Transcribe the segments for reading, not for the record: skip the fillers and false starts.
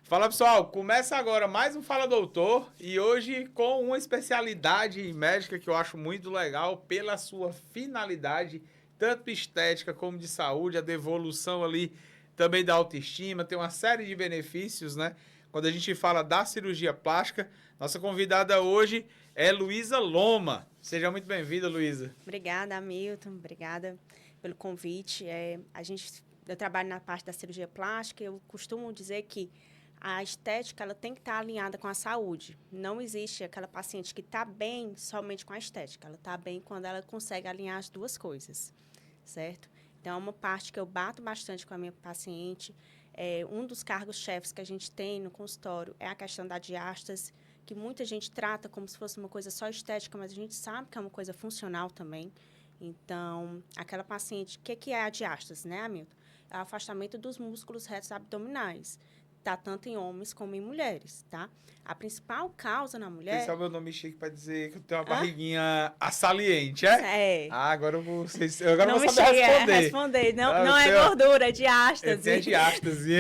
Fala pessoal, começa agora mais um Fala Doutor e hoje com uma especialidade médica que eu acho muito legal pela sua finalidade, tanto estética como de saúde, a devolução ali também da autoestima, tem uma série de benefícios, né? Quando a gente fala da cirurgia plástica, nossa convidada hoje é Luísa Loma. Seja muito bem-vinda, Luísa. Obrigada, Hamilton. Obrigada pelo convite. Eu trabalho na parte da cirurgia plástica. Eu costumo dizer que a estética ela tem que estar alinhada com a saúde. Não existe aquela paciente que está bem somente com a estética. Ela está bem quando ela consegue alinhar as duas coisas, certo? Então, é uma parte que eu bato bastante com a minha paciente. Um dos cargos-chefes que a gente tem no consultório é a questão da diástase, que muita gente trata como se fosse uma coisa só estética, mas a gente sabe que é uma coisa funcional também. Então, aquela paciente, o que é a diástase, né, Hamilton? É o afastamento dos músculos retos abdominais. Tá tanto em homens como em mulheres, tá? A principal causa na mulher... Esse é o meu nome chique para dizer que eu tenho uma barriguinha assaliente, é? É. Ah, agora eu vou saber responder. Não é gordura, é diástase. É diástase.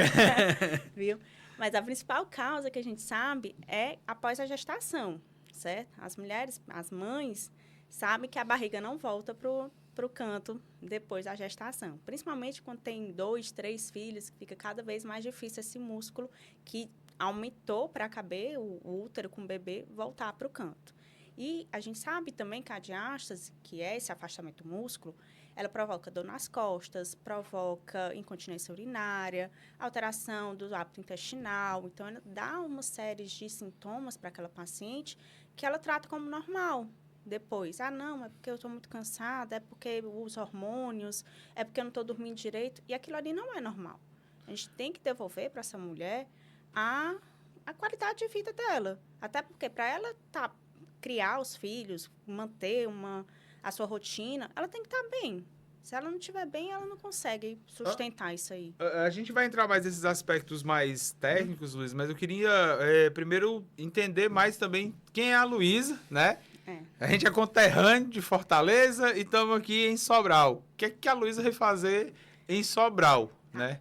Viu? Mas a principal causa que a gente sabe é após a gestação, certo? As mulheres, as mães, sabem que a barriga não volta para o canto depois da gestação. Principalmente quando tem 2, 3 filhos, fica cada vez mais difícil esse músculo que aumentou para caber, o útero com o bebê, voltar para o canto. E a gente sabe também que a diástase, que é esse afastamento do músculo, ela provoca dor nas costas, provoca incontinência urinária, alteração do hábito intestinal. Então, ela dá uma série de sintomas para aquela paciente que ela trata como normal. Depois, não, é porque eu estou muito cansada, é porque os hormônios, é porque eu não estou dormindo direito. E aquilo ali não é normal. A gente tem que devolver para essa mulher a qualidade de vida dela. Até porque para ela criar os filhos, manter a sua rotina, ela tem que estar bem. Se ela não estiver bem, ela não consegue sustentar isso aí. A gente vai entrar mais nesses aspectos mais técnicos, Luiz, mas eu queria primeiro entender mais também quem é a Luísa, né? A gente é conterrâneo de Fortaleza e estamos aqui em Sobral. O que a Luísa vai fazer em Sobral, né?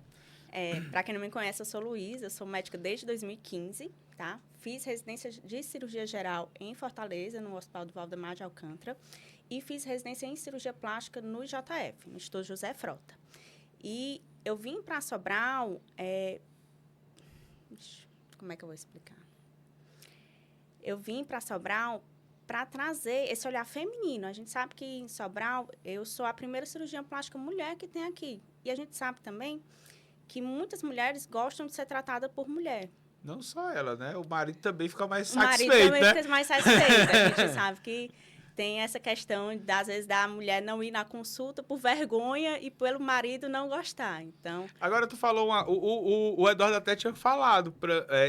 Para quem não me conhece, eu sou Luísa, eu sou médica desde 2015, tá? Fiz residência de cirurgia geral em Fortaleza, no Hospital do Valdemar de Alcântara, e fiz residência em cirurgia plástica no IJF, no Instituto José Frota. E eu vim para Sobral... Como é que eu vou explicar? Eu vim para Sobral para trazer esse olhar feminino. A gente sabe que em Sobral, eu sou a primeira cirurgiã plástica mulher que tem aqui. E a gente sabe também que muitas mulheres gostam de ser tratadas por mulher. Não só ela, né? O marido também fica mais satisfeito, né? O marido também fica mais satisfeito. A gente sabe que tem essa questão, às vezes, da mulher não ir na consulta por vergonha e pelo marido não gostar. Então... Agora, tu falou... O Eduardo até tinha falado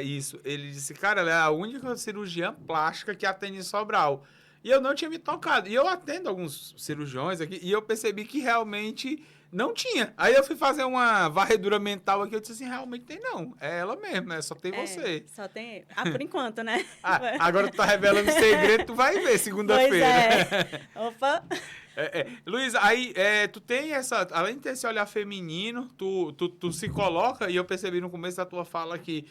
isso. Ele disse, cara, ela é a única cirurgiã plástica que atende em Sobral. E eu não tinha me tocado. E eu atendo alguns cirurgiões aqui e eu percebi que realmente... não tinha. Aí eu fui fazer uma varredura mental aqui, eu disse assim, realmente tem não. É ela mesmo, só tem você. Só tem... por enquanto, né? Agora tu tá revelando o segredo, tu vai ver segunda-feira. Opa! Luísa, aí tu tem essa... Além de ter esse olhar feminino, tu se coloca, e eu percebi no começo da tua fala que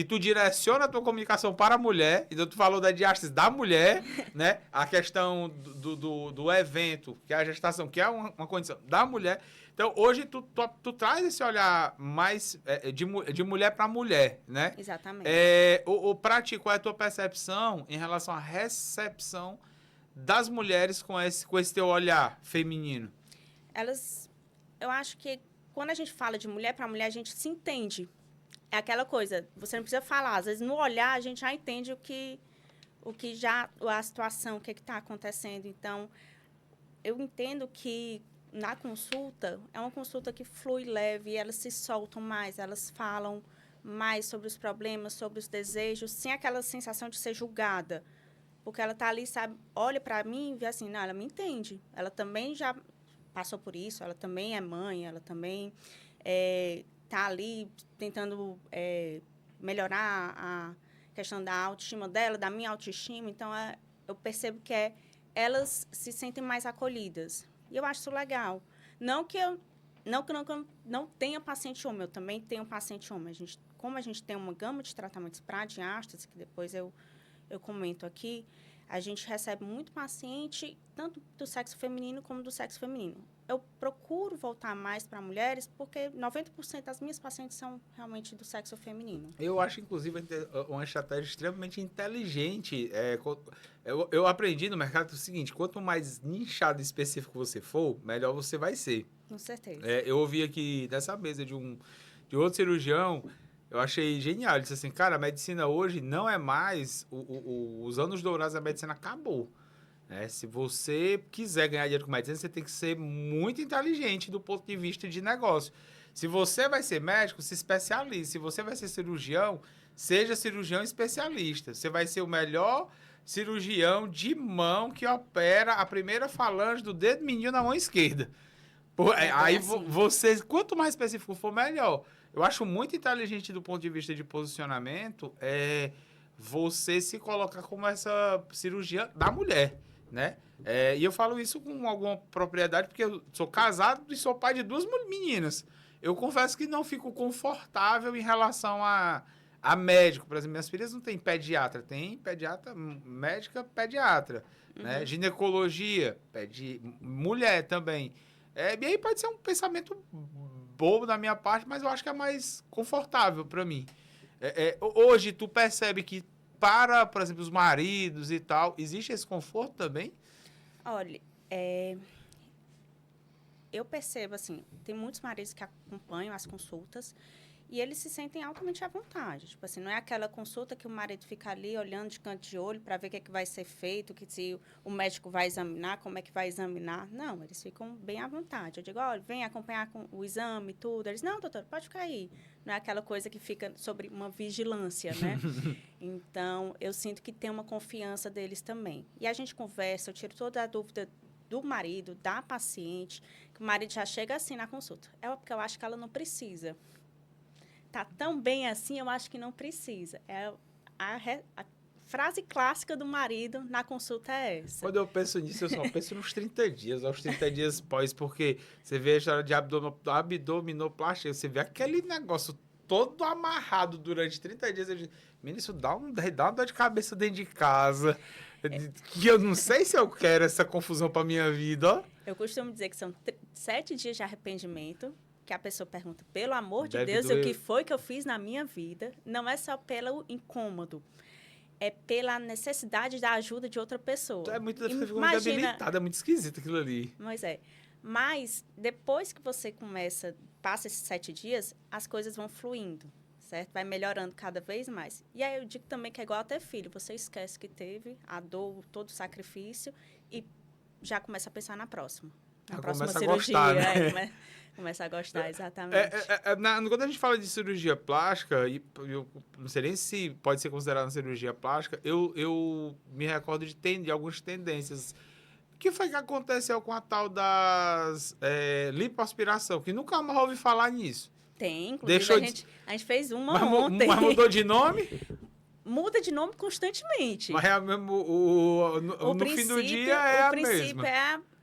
tu direciona a tua comunicação para a mulher, então tu falou da diástase da mulher, né? A questão do evento, que é a gestação, que é uma condição da mulher. Então, hoje, tu traz esse olhar mais de mulher para mulher, né? Exatamente. Pra ti, qual é a tua percepção em relação à recepção das mulheres com esse teu olhar feminino? Eu acho que quando a gente fala de mulher para mulher, a gente se entende. É aquela coisa, você não precisa falar, às vezes no olhar a gente já entende a situação, o que está acontecendo. Então, eu entendo que na consulta, é uma consulta que flui leve, elas se soltam mais, elas falam mais sobre os problemas, sobre os desejos, sem aquela sensação de ser julgada. Porque ela está ali, sabe, olha para mim e vê assim, não, ela me entende. Ela também já passou por isso, ela também é mãe, ela também está ali tentando melhorar a questão da autoestima dela, da minha autoestima. Então, eu percebo que elas se sentem mais acolhidas. E eu acho isso legal. Não que eu Não que não tenha paciente homem, eu também tenho paciente homem. Como a gente tem uma gama de tratamentos para diástase, que depois eu comento aqui, a gente recebe muito paciente, tanto do sexo feminino como do sexo feminino. Eu procuro voltar mais para mulheres, porque 90% das minhas pacientes são realmente do sexo feminino. Eu acho, inclusive, uma estratégia extremamente inteligente. Eu aprendi no mercado o seguinte, quanto mais nichado e específico você for, melhor você vai ser. Com certeza. Eu ouvi aqui dessa mesa de outro cirurgião, eu achei genial. Ele disse assim, cara, a medicina hoje não é mais... os anos dourados da medicina acabou. Se você quiser ganhar dinheiro com medicina, você tem que ser muito inteligente do ponto de vista de negócio. Se você vai ser médico, se especialize. Se você vai ser cirurgião, seja cirurgião especialista. Você vai ser o melhor cirurgião de mão que opera a primeira falange do dedo mindinho na mão esquerda. Aí assim. Você, quanto mais específico for, melhor. Eu acho muito inteligente do ponto de vista de posicionamento você se colocar como essa cirurgia da mulher, né? E eu falo isso com alguma propriedade, porque eu sou casado e sou pai de 2 meninas. Eu confesso que não fico confortável em relação a médico. Por exemplo, minhas filhas não têm pediatra. Tem pediatra, médica, pediatra. Uhum. Né? Ginecologia, mulher também. E aí pode ser um pensamento bobo da minha parte, mas eu acho que é mais confortável para mim. Hoje, tu percebe que para, por exemplo, os maridos e tal, existe esse conforto também? Olha, eu percebo, assim, tem muitos maridos que acompanham as consultas e eles se sentem altamente à vontade. Tipo assim, não é aquela consulta que o marido fica ali olhando de canto de olho para ver o que vai ser feito, que se o médico vai examinar, como é que vai examinar. Não, eles ficam bem à vontade. Eu digo, olha, vem acompanhar com o exame e tudo. Eles, não, doutor, pode ficar aí. Não é aquela coisa que fica sobre uma vigilância, né? Então, eu sinto que tem uma confiança deles também. E a gente conversa, eu tiro toda a dúvida do marido, da paciente, que o marido já chega assim na consulta. É porque eu acho que ela não precisa. Tá tão bem assim, eu acho que não precisa. A frase clássica do marido na consulta é essa. Quando eu penso nisso, eu só penso nos 30 dias, aos 30 dias pós, porque você vê a história de abdominoplastia, você vê aquele negócio todo amarrado durante 30 dias. Eu digo, menino, isso dá uma dor de cabeça dentro de casa. Que eu não sei se eu quero essa confusão pra minha vida, ó. Eu costumo dizer que são 7 dias de arrependimento, que a pessoa pergunta, pelo amor de Deus, o que foi que eu fiz na minha vida? Não é só pelo incômodo, é pela necessidade da ajuda de outra pessoa. É muito debilitada, é muito esquisito aquilo ali. Mas depois que você passa esses 7 dias, as coisas vão fluindo, certo? Vai melhorando cada vez mais. E aí eu digo também que é igual a ter filho, você esquece que teve a dor, todo o sacrifício e já começa a pensar na próxima. Na próxima cirurgia. A gostar, né? Começa a gostar, exatamente. Quando a gente fala de cirurgia plástica, e eu não sei nem se pode ser considerada cirurgia plástica, eu me recordo de algumas tendências. O que foi que aconteceu com a tal das lipoaspiração? Que nunca mais ouvi falar nisso. Tem, inclusive a gente fez uma ontem. Mas mudou de nome? Muda de nome constantemente. Mas no fim do dia é a mesma. O princípio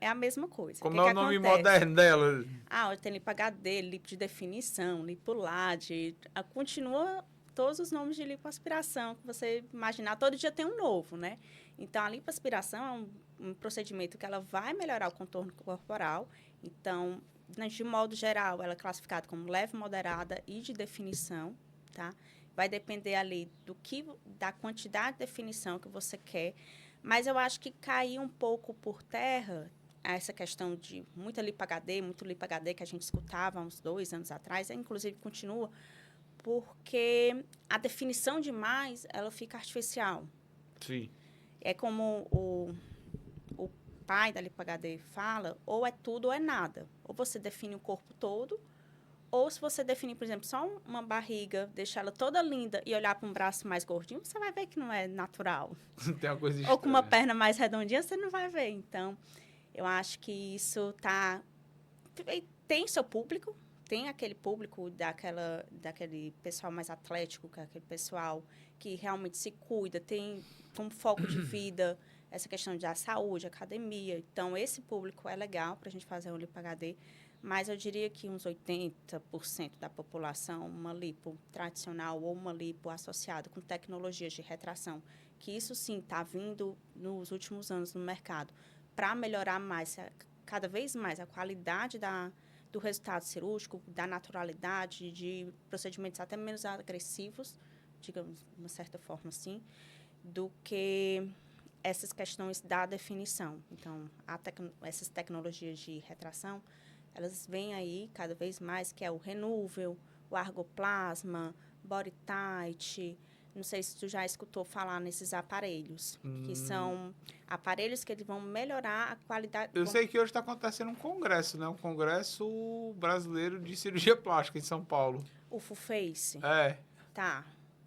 é a mesma coisa. Como é o nome moderno dela? Tem lipo HD, lipo de definição, lipulade. Continua todos os nomes de lipoaspiração que você imaginar. Todo dia tem um novo, né? Então, a lipoaspiração é um procedimento que ela vai melhorar o contorno corporal. Então, de modo geral, ela é classificada como leve, moderada e de definição, tá? Vai depender ali da quantidade de definição que você quer. Mas eu acho que caiu um pouco por terra essa questão de muito lipo HD que a gente escutava há uns 2 anos atrás, inclusive continua, porque a definição demais, ela fica artificial. Sim. É como o pai da lipo HD fala, ou é tudo ou é nada. Ou você define o corpo todo, ou se você definir, por exemplo, só uma barriga, deixar ela toda linda e olhar para um braço mais gordinho, você vai ver que não é natural. Tem uma coisa estranha. Ou com uma perna mais redondinha, você não vai ver. Então, eu acho que isso tem seu público, tem aquele público daquele pessoal mais atlético, aquele pessoal que realmente se cuida, tem como foco de vida essa questão da saúde, academia. Então, esse público é legal para a gente fazer o lipo HD. Mas eu diria que uns 80% da população, uma lipo tradicional ou uma lipo associada com tecnologias de retração, que isso sim está vindo nos últimos anos no mercado, para melhorar mais, cada vez mais a qualidade do resultado cirúrgico, da naturalidade, de procedimentos até menos agressivos, digamos, de uma certa forma assim, do que essas questões da definição. Então, essas tecnologias de retração, elas vêm aí cada vez mais, que é o Renúvel, o Argoplasma, Body Tight. Não sei se tu já escutou falar nesses aparelhos, que são aparelhos que eles vão melhorar a qualidade... Eu sei que hoje está acontecendo um congresso, né? Um congresso brasileiro de cirurgia plástica em São Paulo. O Full Face. É. Tá.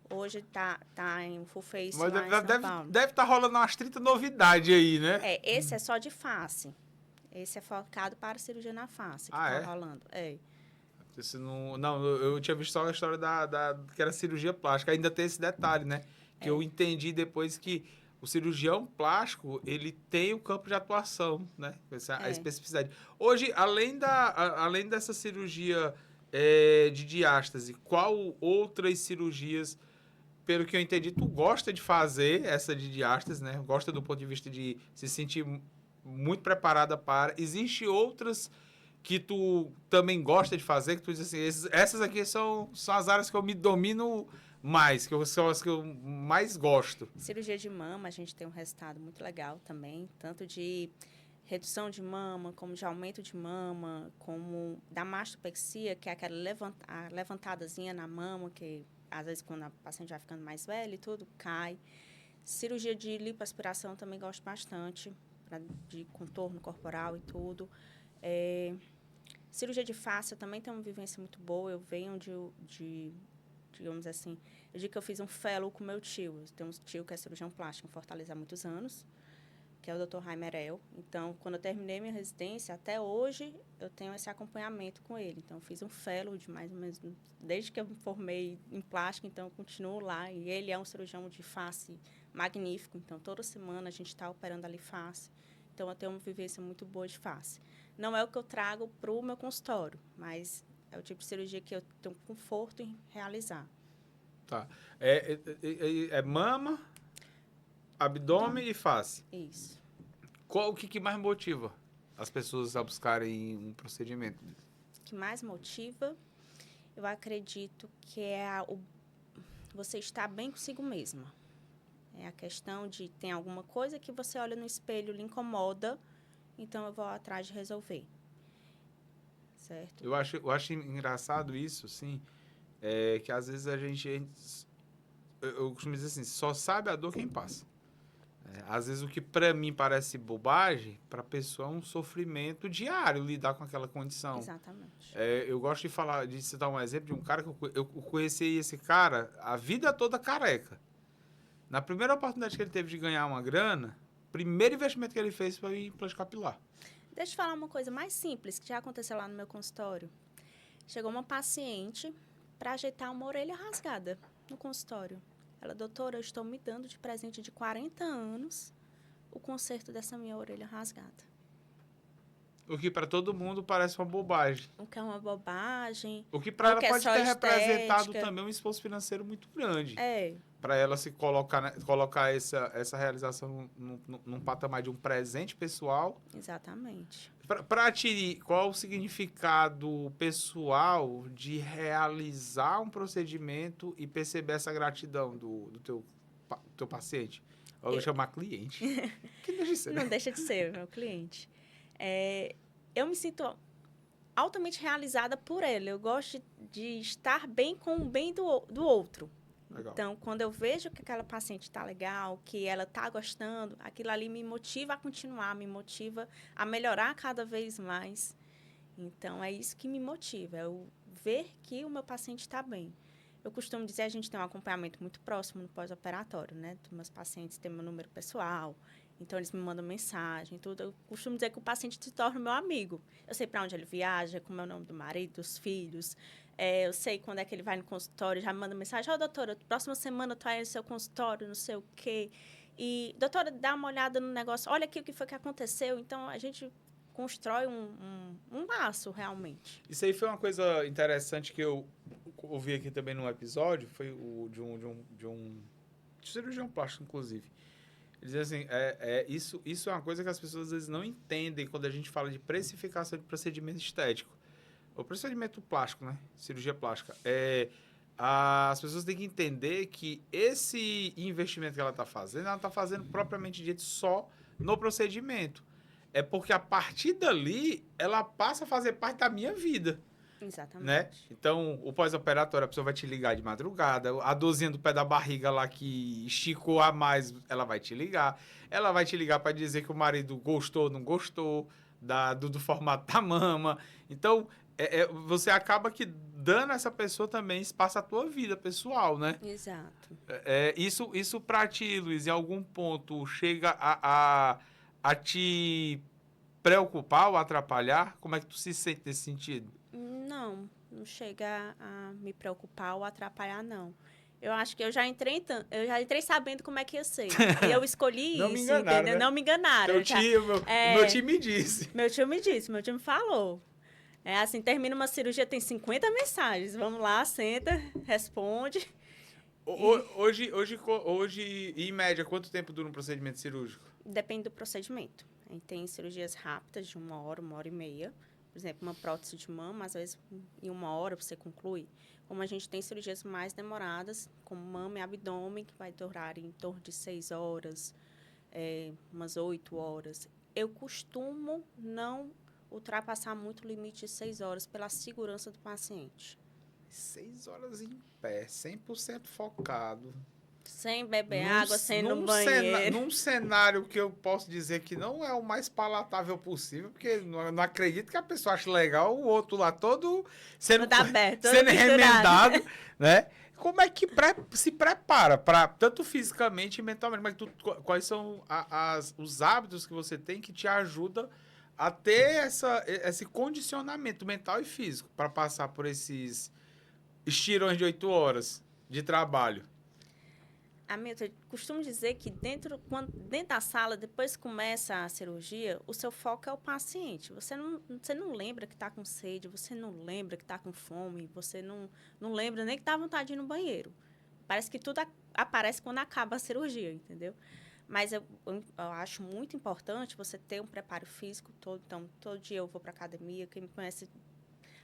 Hoje tá em Full Face Mas lá em São Paulo. deve estar rolando umas 30 novidades aí, né? Esse é só de face. Esse é focado para cirurgia na face, que tá rolando. Esse não, eu tinha visto só a história que era cirurgia plástica. Ainda tem esse detalhe, né? Que eu entendi depois que o cirurgião plástico, ele tem o campo de atuação, né? A especificidade. Hoje, além dessa cirurgia de diástase, qual outras cirurgias, pelo que eu entendi, tu gosta de fazer essa de diástase, né? Gosta do ponto de vista de se sentir muito preparada para... Existem outras que tu também gosta de fazer, que tu diz assim, essas aqui são as áreas que eu me domino mais, são as que eu mais gosto. Cirurgia de mama, a gente tem um resultado muito legal também, tanto de redução de mama, como de aumento de mama, como da mastopexia, que é aquela levantadazinha na mama, que às vezes quando a paciente vai ficando mais velha e tudo, cai. Cirurgia de lipoaspiração também gosto bastante, de contorno corporal e tudo. Cirurgia de face, eu também tenho uma vivência muito boa. Eu venho digamos assim, eu digo que eu fiz um fellow com meu tio. Eu tenho um tio que é cirurgião plástico em Fortaleza há muitos anos, que é o Dr. Raimerel. Então, quando eu terminei minha residência, até hoje, eu tenho esse acompanhamento com ele. Então, eu fiz um fellow de mais ou menos, desde que eu me formei em plástico, então eu continuo lá. E ele é um cirurgião de face magnífico. Então, toda semana a gente está operando ali face. Então, eu tenho uma vivência muito boa de face. Não é o que eu trago para o meu consultório, mas é o tipo de cirurgia que eu tenho conforto em realizar. Tá. É mama, abdômen e face. Isso. O que mais motiva as pessoas a buscarem um procedimento? O que mais motiva, eu acredito que é você estar bem consigo mesma. É a questão de tem alguma coisa que você olha no espelho, lhe incomoda, então eu vou atrás de resolver. Certo? Eu acho engraçado isso, sim, que às vezes eu costumo dizer assim, só sabe a dor quem passa. Às vezes o que para mim parece bobagem, para a pessoa é um sofrimento diário lidar com aquela condição. Exatamente. Eu gosto de citar um exemplo de um cara que eu conheci esse cara a vida toda careca. Na primeira oportunidade que ele teve de ganhar uma grana, o primeiro investimento que ele fez foi implante capilar. Deixa eu falar uma coisa mais simples que já aconteceu lá no meu consultório. Chegou uma paciente para ajeitar uma orelha rasgada no consultório. Ela, doutora, eu estou me dando de presente de 40 anos o conserto dessa minha orelha rasgada. O que para todo mundo parece uma bobagem. O que é uma bobagem. O que para ela pode ter representado estética. também um esforço financeiro muito grande. É. Para ela se colocar essa realização num patamar de um presente pessoal. Exatamente. Para ti, qual o significado pessoal de realizar um procedimento e perceber essa gratidão do teu paciente? Eu vou chamar cliente. Que deixa de ser, né? Não deixa de ser, meu cliente. Eu me sinto altamente realizada por ele. Eu gosto de estar bem com o bem do outro. Legal. Então, quando eu vejo que aquela paciente está legal, que ela está gostando, aquilo ali me motiva a continuar, me motiva a melhorar cada vez mais. Então, é isso que me motiva, é eu ver que o meu paciente está bem. Eu costumo dizer, a gente tem um acompanhamento muito próximo no pós-operatório, né? Dos meus pacientes têm meu número pessoal, então eles me mandam mensagem, tudo. Eu costumo dizer que o paciente se torna meu amigo. Eu sei para onde ele viaja, como é o nome do marido, dos filhos. Eu sei quando é que ele vai no consultório, já me manda mensagem. Doutora, próxima semana eu estou aí no seu consultório, não sei o quê. E, doutora, dá uma olhada no negócio. Olha aqui o que foi que aconteceu. Então, a gente constrói um laço, realmente. Isso aí foi uma coisa interessante que eu ouvi aqui também num episódio, foi o de um cirurgião plástico, inclusive. Ele diz assim, isso é uma coisa que as pessoas às vezes não entendem quando a gente fala de precificação de procedimento estético. O procedimento plástico, né? Cirurgia plástica. As pessoas têm que entender que esse investimento que ela está fazendo, ela está fazendo propriamente dito só no procedimento. É porque a partir dali, ela passa a fazer parte da minha vida. Exatamente. Né? Então, o pós-operatório, a pessoa vai te ligar de madrugada, a dorzinha do pé da barriga lá que esticou a mais, ela vai te ligar. Ela vai te ligar para dizer que o marido gostou ou não gostou do formato da mama. Então, você acaba que dando a essa pessoa também espaço à tua vida pessoal, né? Exato. Isso para ti, Luiz, em algum ponto chega a te preocupar ou atrapalhar? Como é que tu se sente nesse sentido? Não chega a me preocupar ou atrapalhar, não. Eu acho que eu já entrei sabendo como é que ia ser. E eu escolhi Não isso, me enganaram, entendeu? né? Não me enganaram. Meu time me disse. Meu time me disse, meu time falou. É assim, termina uma cirurgia, tem 50 mensagens. Vamos lá, senta, responde. Hoje, em média, quanto tempo dura um procedimento cirúrgico? Depende do procedimento. A gente tem cirurgias rápidas, de 1 hora e meia. Por exemplo, uma prótese de mama, às vezes, em 1 hora você conclui. Como a gente tem cirurgias mais demoradas, como mama e abdômen, que vai durar em torno de 6 horas, umas 8 horas. Eu costumo não ultrapassar muito o limite de 6 horas pela segurança do paciente. 6 horas em pé, 100% focado. Sem beber água, sem ir no banheiro. Num cenário que eu posso dizer que não é o mais palatável possível, porque não acredito que a pessoa ache legal o outro lá todo sendo remendado, né? Como é que se prepara para tanto fisicamente e mentalmente? Mas quais são os hábitos que você tem que te ajudam a ter esse condicionamento mental e físico para passar por esses estirões de 8 horas de trabalho? Hamilton, eu costumo dizer que dentro da sala, depois que começa a cirurgia, o seu foco é o paciente. Você não lembra que está com sede, você não lembra que está com fome, você não lembra nem que está à vontade de ir no banheiro. Parece que tudo aparece quando acaba a cirurgia, entendeu? Mas eu acho muito importante você ter um preparo físico todo. Então, todo dia eu vou para academia. Quem me conhece,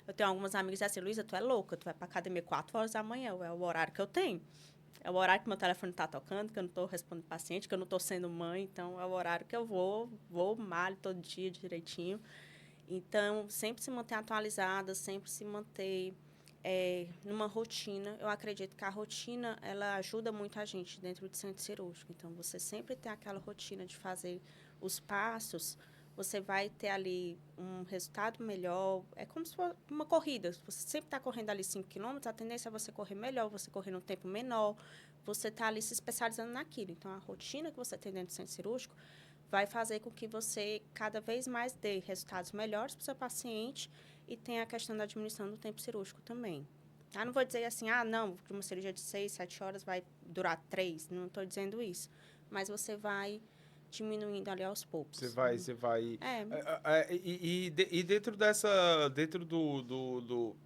eu tenho algumas amigas que dizem assim, Luísa, tu é louca, tu vai para academia 4 horas da manhã, é o horário que eu tenho. É o horário que meu telefone está tocando, que eu não estou respondendo paciente, que eu não estou sendo mãe. Então, é o horário que eu vou malho todo dia direitinho. Então, sempre se manter atualizada, sempre se manter numa rotina. Eu acredito que a rotina, ela ajuda muito a gente dentro do centro cirúrgico. Então, você sempre tem aquela rotina de fazer os passos, você vai ter ali um resultado melhor. É como se fosse uma corrida. Você sempre está correndo ali 5 quilômetros, a tendência é você correr melhor, você correr num tempo menor, você está ali se especializando naquilo. Então, a rotina que você tem dentro do centro cirúrgico vai fazer com que você cada vez mais dê resultados melhores para o seu paciente e tenha a questão da diminuição do tempo cirúrgico também. Não vou dizer assim, não, uma cirurgia de 6, 7 horas vai durar 3, não estou dizendo isso. Mas você vai diminuindo ali aos poucos. Você vai... E dentro do...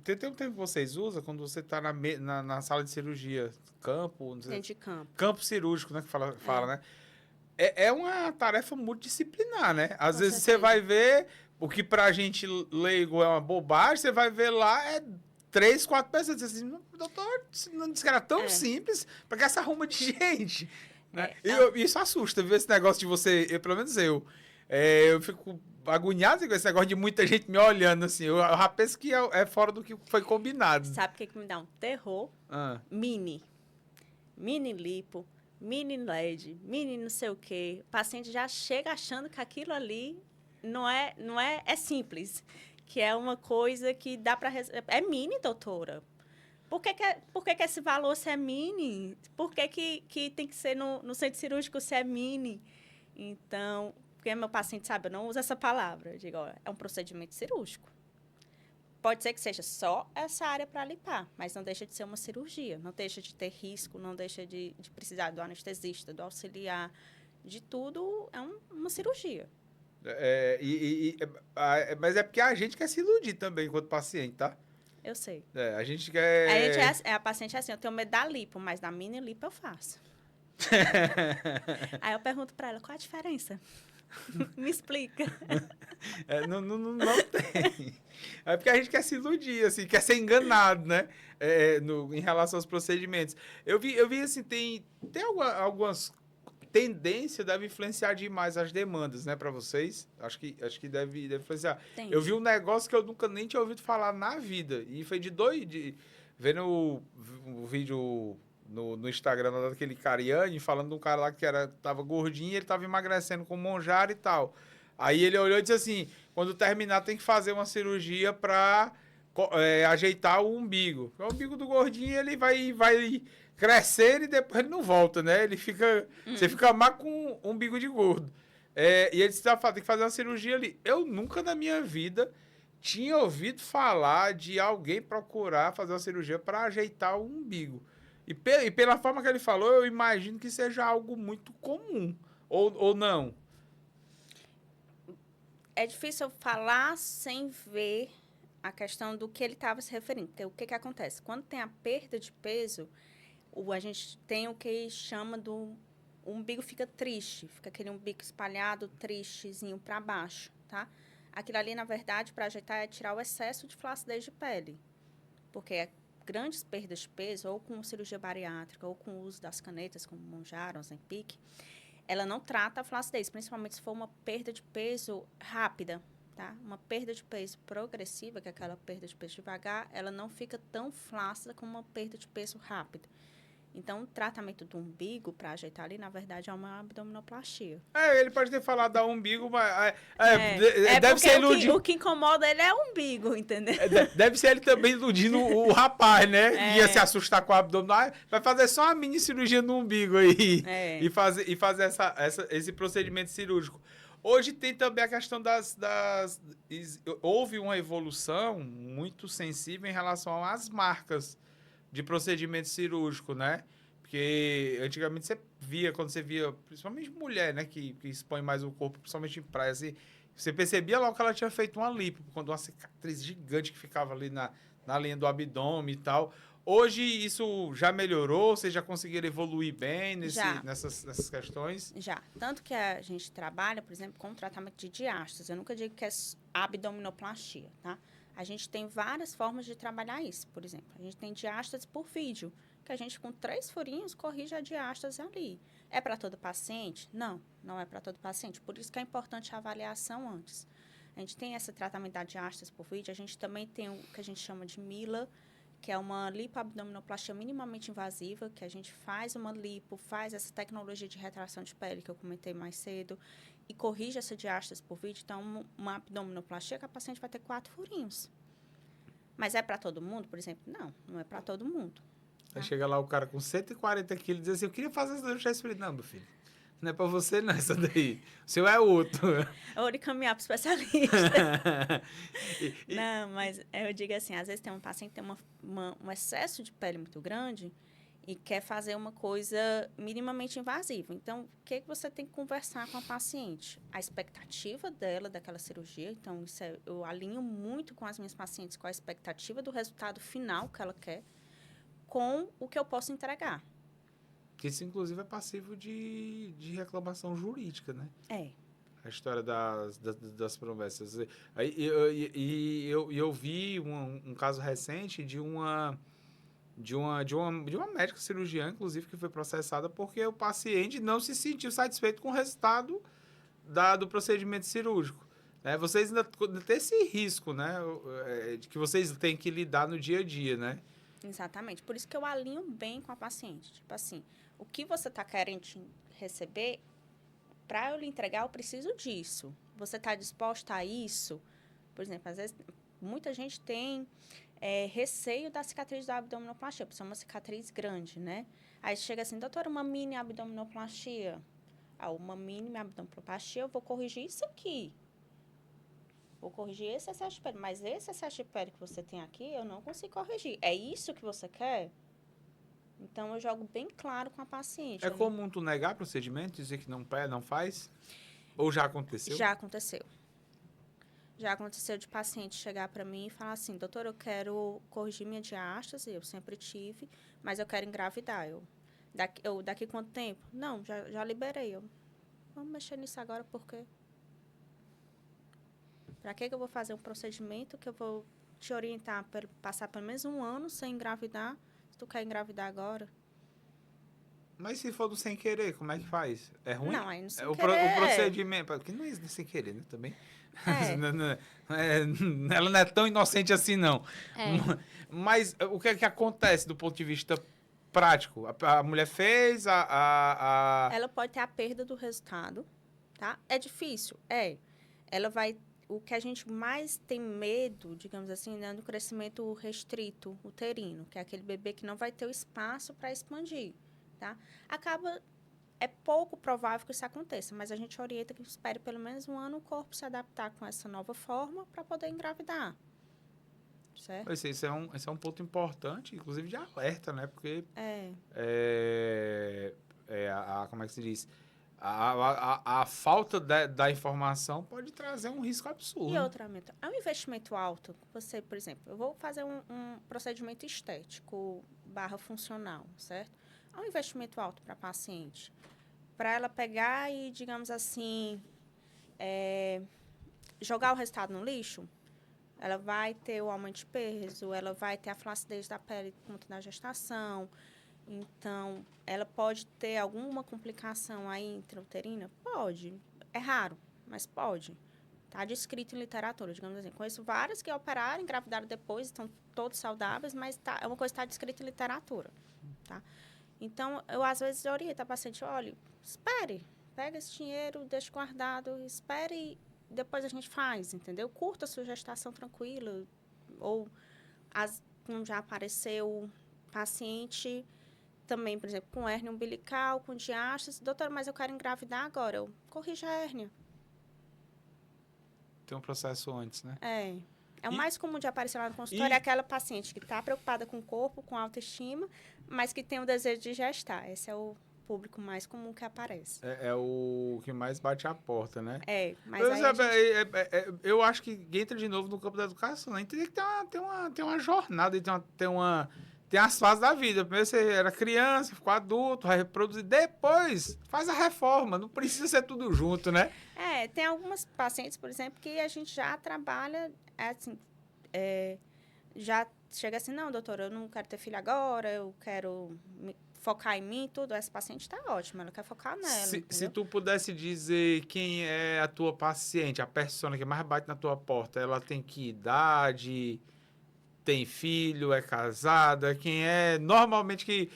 Tem um tempo que vocês usam quando você está na sala de cirurgia, campo... Dentro de campo. Campo cirúrgico, né? Que fala, né? É uma tarefa multidisciplinar, né? Às vezes você vai ver o que pra gente leigo é uma bobagem, você vai ver lá 3, 4 pessoas. Você diz assim, doutor, não disse que era tão simples, pra que essa arruma de gente? Né? Isso assusta, ver esse negócio de você, pelo menos eu fico agoniado com esse negócio de muita gente me olhando, assim. Eu já penso que é fora do que foi combinado. Sabe o que me dá um terror? Mini lipo, mini LED, mini não sei o quê. O paciente já chega achando que aquilo ali é simples. Que é uma coisa que dá para... É mini, doutora. Por que esse valor se é mini? Por que tem que ser no centro cirúrgico se é mini? Então, porque meu paciente sabe, eu não uso essa palavra. Eu digo, olha, é um procedimento cirúrgico. Pode ser que seja só essa área para limpar, mas não deixa de ser uma cirurgia. Não deixa de ter risco, não deixa de precisar do anestesista, do auxiliar. De tudo, é uma cirurgia. Mas é porque a gente quer se iludir também enquanto paciente, tá? Eu sei. A gente quer... A paciente é assim, eu tenho medo da lipo, mas da mini lipo eu faço. Aí eu pergunto pra ela, qual a diferença? Me explica. Não tem. É porque a gente quer se iludir, assim, quer ser enganado, né? Em relação aos procedimentos. Eu vi assim, tem algumas tendências deve influenciar demais as demandas, né, para vocês. Acho que deve influenciar. Tem. Eu vi um negócio que eu nunca nem tinha ouvido falar na vida. E foi vendo o vídeo no Instagram daquele Cariani, falando de um cara lá que tava gordinho e ele tava emagrecendo com monjara e tal. Aí ele olhou e disse assim, quando terminar tem que fazer uma cirurgia para ajeitar o umbigo. O umbigo do gordinho, ele vai crescendo e depois ele não volta, né? Ele fica... Você fica mais com um umbigo de gordo. E ele disse, tem que fazer uma cirurgia ali. Eu nunca na minha vida tinha ouvido falar de alguém procurar fazer uma cirurgia para ajeitar o umbigo. E pela forma que ele falou, eu imagino que seja algo muito comum. Ou não? É difícil eu falar sem ver a questão do que ele estava se referindo. Então, o que acontece? Quando tem a perda de peso, a gente tem o que chama do... O umbigo fica triste, fica aquele umbigo espalhado, tristezinho para baixo, tá? Aquilo ali, na verdade, para ajeitar é tirar o excesso de flacidez de pele. Porque grandes perdas de peso, ou com cirurgia bariátrica, ou com o uso das canetas, como Mounjaro, Ozempic, ela não trata a flacidez, principalmente se for uma perda de peso rápida, tá? Uma perda de peso progressiva, que é aquela perda de peso devagar, ela não fica tão flácida como uma perda de peso rápida. Então, o tratamento do umbigo, para ajeitar ali, na verdade, é uma abdominoplastia. Ele pode ter falado da umbigo, mas... deve ser o que incomoda ele é o umbigo, entendeu? Deve ser ele também iludindo o rapaz, né? Ia se assustar com o abdominal. Vai fazer só uma mini cirurgia no umbigo aí. E fazer esse procedimento cirúrgico. Hoje tem também a questão houve uma evolução muito sensível em relação às marcas de procedimento cirúrgico, né? Porque antigamente quando você via, principalmente mulher, né? Que expõe mais o corpo, principalmente em praia, assim, você percebia logo que ela tinha feito uma lipo, quando uma cicatriz gigante que ficava ali na linha do abdômen e tal. Hoje isso já melhorou? Vocês já conseguiram evoluir bem nessas questões? Já. Tanto que a gente trabalha, por exemplo, com o tratamento de diástase. Eu nunca digo que é abdominoplastia, tá? A gente tem várias formas de trabalhar isso, por exemplo. A gente tem diástase por vídeo, que a gente com 3 furinhos corrige a diástase ali. É para todo paciente? Não, não é para todo paciente. Por isso que é importante a avaliação antes. A gente tem esse tratamento da diástase por vídeo, a gente também tem o que a gente chama de MILA, que é uma lipoabdominoplastia minimamente invasiva, que a gente faz uma lipo, faz essa tecnologia de retração de pele que eu comentei mais cedo, e corrige essa diástase por vídeo. Então, uma abdominoplastia que a paciente vai ter 4 furinhos. Mas é para todo mundo, por exemplo? Não é para todo mundo. Aí chega lá o cara com 140 quilos e diz assim, eu queria fazer essa cirurgia. Eu falei, não, meu filho, não é para você não, essa daí. O seu é outro. É hora de caminhar para o especialista. Não, mas eu digo assim, às vezes tem um paciente que tem um excesso de pele muito grande e quer fazer uma coisa minimamente invasiva. Então, o que você tem que conversar com a paciente? A expectativa dela, daquela cirurgia. Então, eu alinho muito com as minhas pacientes com a expectativa do resultado final que ela quer, com o que eu posso entregar. Que isso, inclusive, é passivo de reclamação jurídica, né? A história das promessas. Eu vi um caso recente de uma médica cirurgiã, inclusive, que foi processada porque o paciente não se sentiu satisfeito com o resultado do procedimento cirúrgico. Vocês ainda têm esse risco, né? De que vocês têm que lidar no dia a dia, né? Exatamente. Por isso que eu alinho bem com a paciente. Tipo assim, o que você está querendo receber, para eu lhe entregar, eu preciso disso. Você está disposta a isso? Por exemplo, às vezes, muita gente tem receio da cicatriz da abdominoplastia, porque é uma cicatriz grande, né? Aí chega assim, doutora, uma mini abdominoplastia. Uma mini abdominoplastia, eu vou corrigir isso aqui. Vou corrigir esse excesso de pele, mas esse excesso de pele que você tem aqui, eu não consigo corrigir. É isso que você quer? Então, eu jogo bem claro com a paciente. É comum tu negar procedimento, dizer que não faz? Ou já aconteceu? Já aconteceu. Já aconteceu de paciente chegar para mim e falar assim, doutor, eu quero corrigir minha diástase, eu sempre tive, mas eu quero engravidar. Daqui quanto tempo? Não, já liberei. Vamos mexer nisso agora, por quê? Para que eu vou fazer um procedimento que eu vou te orientar para passar pelo menos 1 ano sem engravidar, se tu quer engravidar agora? Mas se for do sem querer, como é que faz? É ruim? Não, aí não sem o querer. procedimento... Porque não é sem querer, né? Também. É. Ela não é tão inocente assim, não. É. Mas o que é que acontece do ponto de vista prático? A mulher fez, Ela pode ter a perda do resultado, tá? É difícil? É. Ela vai... O que a gente mais tem medo, digamos assim, é do crescimento restrito uterino, que é aquele bebê que não vai ter o espaço para expandir, tá? É pouco provável que isso aconteça, mas a gente orienta que espere pelo menos 1 ano o corpo se adaptar com essa nova forma para poder engravidar, certo? Esse é um ponto importante, inclusive de alerta, né? Porque como é que se diz? A falta da informação pode trazer um risco absurdo. E outra, é um investimento alto. Você, por exemplo, eu vou fazer um procedimento estético / funcional, certo? É um investimento alto para a paciente. Para ela pegar e, digamos assim, jogar o resultado no lixo, ela vai ter o aumento de peso, ela vai ter a flacidez da pele por conta da gestação. Então, ela pode ter alguma complicação aí intrauterina? Pode. É raro, mas pode. Está descrito em literatura, digamos assim. Conheço várias que operaram, engravidaram depois, estão todos saudáveis, mas é uma coisa que está descrita em literatura, tá? Então, eu às vezes oriento a paciente, olha, espere, pega esse dinheiro, deixa guardado, espere e depois a gente faz, entendeu? Curta a sua gestação tranquila. Ou, como já apareceu, paciente... Também, por exemplo, com hérnia umbilical, com diástase. Doutora, mas eu quero engravidar agora. Eu corrijo a hérnia. Tem um processo antes, né? É o mais comum de aparecer lá no consultório, é aquela paciente que está preocupada com o corpo, com autoestima, mas que tem o desejo de gestar. Esse é o público mais comum que aparece. É o que mais bate a porta, né? Mas eu acho que entra de novo no campo da educação, né? Tem que ter uma jornada, tem as fases da vida. Primeiro você era criança, ficou adulto, vai reproduzir. Depois, faz a reforma. Não precisa ser tudo junto, né? Tem algumas pacientes, por exemplo, que a gente já trabalha, já chega assim, não, doutora, eu não quero ter filho agora, eu quero focar em mim, tudo. Essa paciente está ótima, ela quer focar nela. Se tu pudesse dizer quem é a tua paciente, a persona que mais bate na tua porta, ela tem que idade... Tem filho, é casada, quem é... Normalmente que...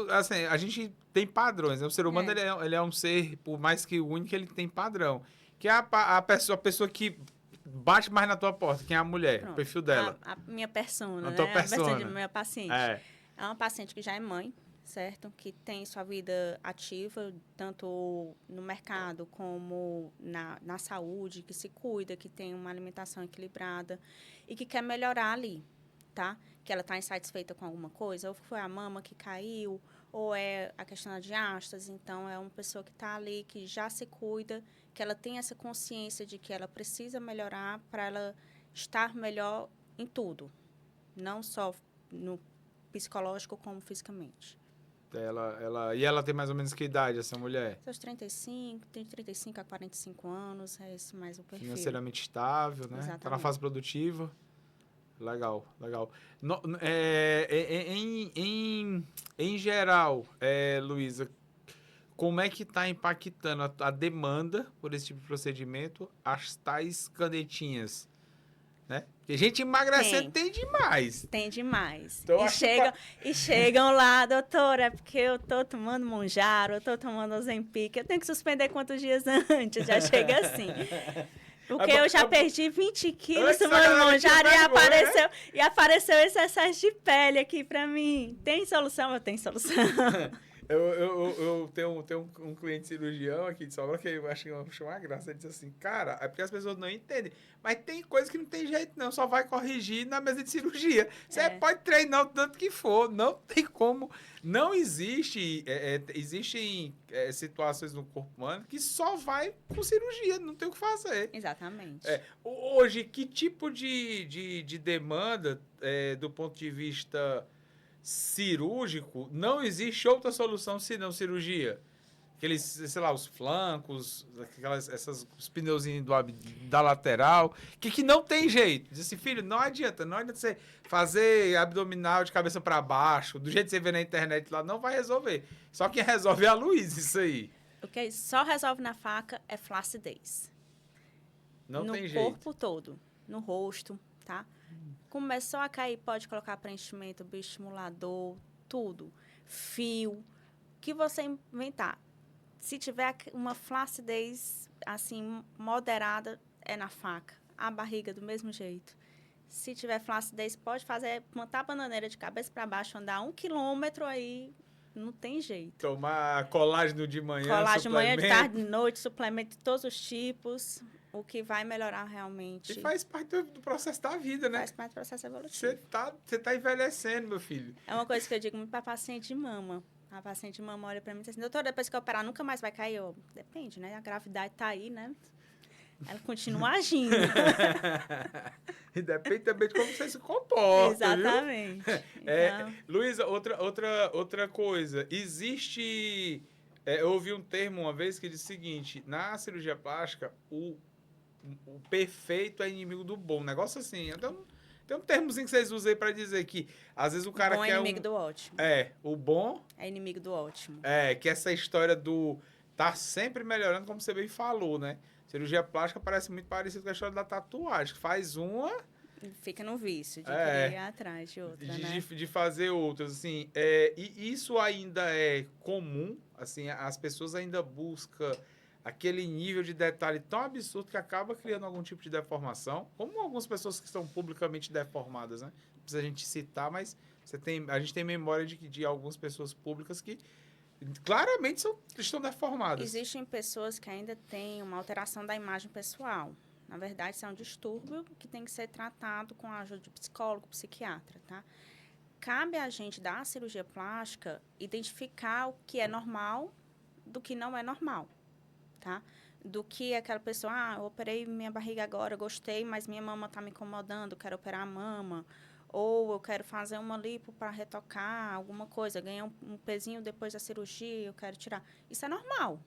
Assim, a gente tem padrões, né? O ser humano, ele é um ser, por mais que único, ele tem padrão. Que é a pessoa que bate mais na tua porta, quem é a mulher, Pronto. O perfil dela. A minha persona, a tua persona. A persona de minha paciente. É uma paciente que já é mãe, certo? Que tem sua vida ativa, tanto no mercado como na saúde, que se cuida, que tem uma alimentação equilibrada e que quer melhorar ali. Tá? Que ela está insatisfeita com alguma coisa, ou foi a mama que caiu, ou é a questão da diástase. Então, é uma pessoa que está ali, que já se cuida, que ela tem essa consciência de que ela precisa melhorar para ela estar melhor em tudo, não só no psicológico, como fisicamente. E ela tem mais ou menos que idade, essa mulher? Seus 35 a 45 anos, é esse mais o perfil. Financeiramente estável, né? Exatamente. Está na fase produtiva. Legal. Em geral, Luísa, como é que está impactando a demanda por esse tipo de procedimento, as tais canetinhas? Né? Porque gente emagrecendo tem demais. Tem demais. Então, e chegam lá, doutora, é porque eu tô tomando Monjaro, eu tô tomando Ozempic, eu tenho que suspender quantos dias antes? Já chega assim. Porque eu já perdi 20 quilos tomando Monjaro e apareceu esse excesso de pele aqui pra mim. Tem solução? Eu tenho solução. Eu tenho um cliente cirurgião aqui de Sobral que eu acho uma graça. Ele diz assim, cara, é porque as pessoas não entendem. Mas tem coisa que não tem jeito, não. Só vai corrigir na mesa de cirurgia. Você pode treinar o tanto que for. Não tem como. Não existe. Existem situações no corpo humano que só vai com cirurgia. Não tem o que fazer. Exatamente. Hoje, que tipo de demanda, do ponto de vista cirúrgico, não existe outra solução senão cirurgia? Aqueles, sei lá, os flancos, os pneuzinhos da lateral, que não tem jeito. Diz assim, filho, não adianta você fazer abdominal de cabeça para baixo, do jeito que você vê na internet lá, não vai resolver. Só quem resolve é a Luísa, isso aí. O que só resolve na faca é flacidez. Não tem jeito. No corpo todo, no rosto, tá? Começou a cair, pode colocar preenchimento, bioestimulador, tudo. Fio, que você inventar. Se tiver uma flacidez, assim, moderada, é na faca. A barriga, do mesmo jeito. Se tiver flacidez, pode fazer, plantar a bananeira de cabeça para baixo, andar 1 quilômetro aí, não tem jeito. Tomar colágeno de manhã, colágeno de manhã, de tarde, de noite, suplemento de todos os tipos. O que vai melhorar realmente. E faz parte do processo da vida, né? Faz parte do processo evolutivo. Você tá envelhecendo, meu filho. É uma coisa que eu digo muito para paciente de mama. A paciente de mama olha para mim e diz assim, doutora, depois que eu operar, nunca mais vai cair? Depende, né? A gravidade tá aí, né? Ela continua agindo. E depende também de como você se comporta. Exatamente. Então... Luísa, outra coisa. Existe... eu ouvi um termo uma vez que diz o seguinte, na cirurgia plástica, o perfeito é inimigo do bom. Um negócio assim. Então, tem um termozinho que vocês usam aí pra dizer que, às vezes, o cara quer... O bom é inimigo do ótimo. O bom... É inimigo do ótimo. Que essa história do... Tá sempre melhorando, como você bem falou, né? Cirurgia plástica parece muito parecido com a história da tatuagem. Faz uma... Fica no vício de querer ir atrás de outra, né? De fazer outras, assim. E isso ainda é comum, assim, as pessoas ainda buscam aquele nível de detalhe tão absurdo que acaba criando algum tipo de deformação, como algumas pessoas que estão publicamente deformadas, né? Não precisa a gente citar, mas a gente tem memória de algumas pessoas públicas que claramente estão deformadas. Existem pessoas que ainda têm uma alteração da imagem pessoal. Na verdade, isso é um distúrbio que tem que ser tratado com a ajuda de psicólogo, psiquiatra, tá? Cabe a gente, da cirurgia plástica, identificar o que é normal do que não é normal. Tá? Do que aquela pessoa, eu operei minha barriga agora, gostei, mas minha mama está me incomodando, quero operar a mama. Ou eu quero fazer uma lipo para retocar alguma coisa, ganhar um pezinho depois da cirurgia, eu quero tirar. Isso é normal,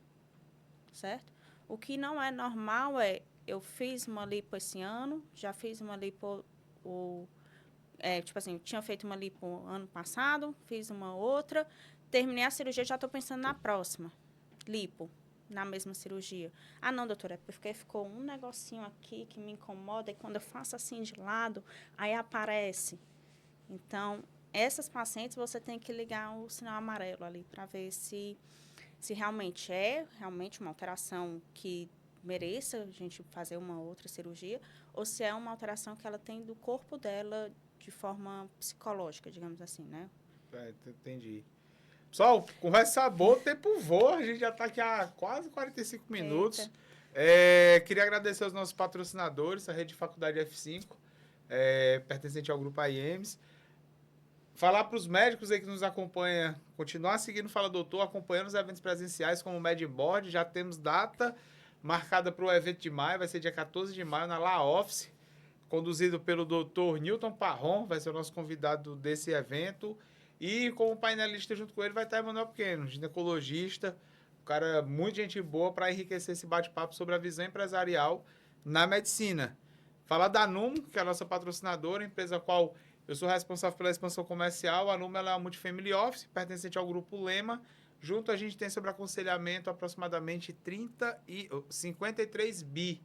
certo? O que não é normal é, eu fiz uma lipo esse ano, já fiz uma lipo, tipo assim, eu tinha feito uma lipo ano passado, fiz uma outra, terminei a cirurgia, já estou pensando na próxima lipo. Na mesma cirurgia. Ah, não, doutora, é porque ficou um negocinho aqui que me incomoda e quando eu faço assim de lado, aí aparece. Então, essas pacientes você tem que ligar o sinal amarelo ali para ver se realmente uma alteração que mereça a gente fazer uma outra cirurgia ou se é uma alteração que ela tem do corpo dela de forma psicológica, digamos assim, né? Entendi. Pessoal, conversa boa, o tempo voa, a gente já está aqui há quase 45 minutos. Queria agradecer aos nossos patrocinadores, a Rede Faculdade F5, pertencente ao Grupo IEMS. Falar para os médicos aí que nos acompanham, continuar seguindo o Fala Doutor, acompanhando os eventos presenciais como o Medboard. Já temos data marcada para o evento de maio, vai ser dia 14 de maio na La Office, conduzido pelo Dr. Newton Parron, vai ser o nosso convidado desse evento. E como painelista junto com ele vai estar Emanuel Pequeno, ginecologista, um cara muito gente boa para enriquecer esse bate-papo sobre a visão empresarial na medicina. Falar da Numo, que é a nossa patrocinadora, empresa a qual eu sou responsável pela expansão comercial. A Numo ela é uma multifamily office, pertencente ao Grupo Lema. Junto a gente tem sobre aconselhamento aproximadamente 53 bi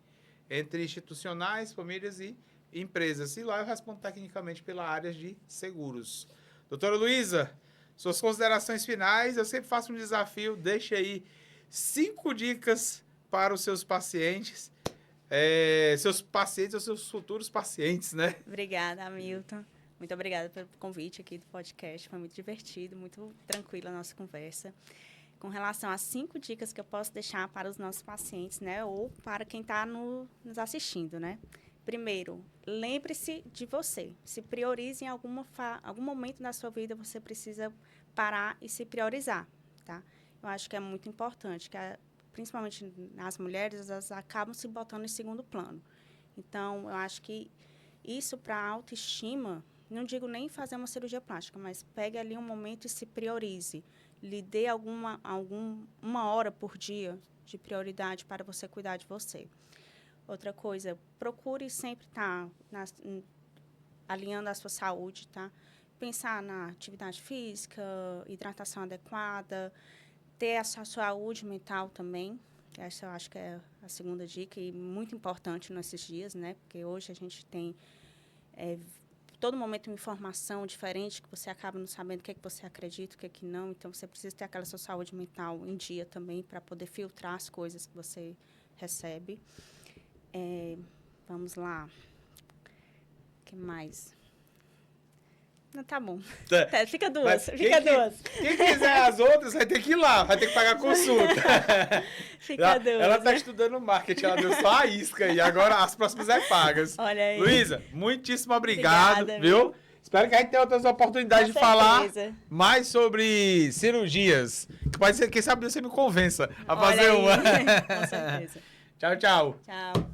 entre institucionais, famílias e empresas. E lá eu respondo tecnicamente pela área de seguros. Doutora Luísa, suas considerações finais. Eu sempre faço um desafio, deixe aí 5 dicas para os seus pacientes. Seus pacientes ou seus futuros pacientes, né? Obrigada, Hamilton. Muito obrigada pelo convite aqui do podcast. Foi muito divertido, muito tranquila a nossa conversa. Com relação às 5 dicas que eu posso deixar para os nossos pacientes, né? Ou para quem está nos assistindo, né? Primeiro, lembre-se de você. Se priorize em algum momento da sua vida, você precisa parar e se priorizar, tá? Eu acho que é muito importante, principalmente as mulheres, elas acabam se botando em segundo plano. Então, eu acho que isso para a autoestima, não digo nem fazer uma cirurgia plástica, mas pegue ali um momento e se priorize. Lhe dê uma hora por dia de prioridade para você cuidar de você. Outra coisa, procure sempre estar alinhando a sua saúde, tá? Pensar na atividade física, hidratação adequada, ter a sua saúde mental também. Essa eu acho que é a segunda dica e muito importante nesses dias, né? Porque hoje a gente tem todo momento uma informação diferente que você acaba não sabendo o que é que você acredita, o que é que não. Então, você precisa ter aquela sua saúde mental em dia também para poder filtrar as coisas que você recebe. Vamos lá. O que mais? Não, tá bom. Fica duas. Quem quiser as outras vai ter que ir lá, vai ter que pagar consulta. Fica duas. Ela está estudando marketing, ela deu só a isca e agora as próximas é pagas. Olha aí. Luísa, muitíssimo obrigado, Obrigada, viu? Espero que a gente tenha outras oportunidades de falar mais sobre cirurgias. Que pode ser, quem sabe você me convença a fazer uma. Com certeza. Tchau, tchau. Tchau.